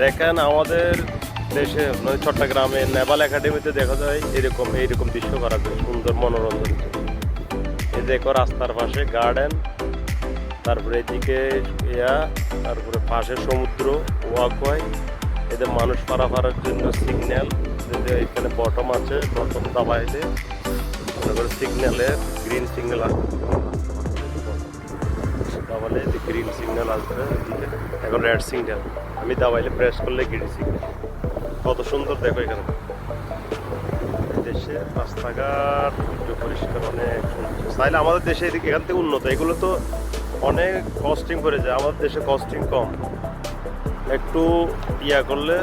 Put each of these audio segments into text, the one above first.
দেখেন আমাদের দেশে চট্টগ্রামে নেভাল একাডেমিতে দেখা যায় এইরকম দৃশ্য করা যায়, সুন্দর মনোরঞ্জন। এই দেখো রাস্তার পাশে গার্ডেন, তারপরে এদিকে তারপরে পাশে সমুদ্র, ওয়াকওয়ে, এদের মানুষ পারাপারের জন্য সিগন্যাল, এখানে বটম আছে, বটম দাবাইলে মনে করে সিগন্যালের গ্রিন সিগন্যাল আসবে, দাবাইলে গ্রিন সিগন্যাল আসবে, এখন রেড সিগন্যাল, আমি দাবাইলে প্রেস করলে গ্রিন সিগন্যাল। কত সুন্দর দেখো এখানে দেশে রাস্তাঘাট পরিষ্কার, অনেক সুন্দর। চাইলে আমাদের দেশে এখান থেকে উন্নত, এগুলো তো অনেক কস্টিং করে যায়, আমাদের দেশে কস্টিং কম, একটু করলে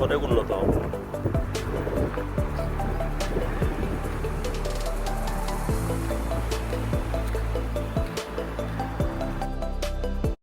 অনেক উন্নত হবে।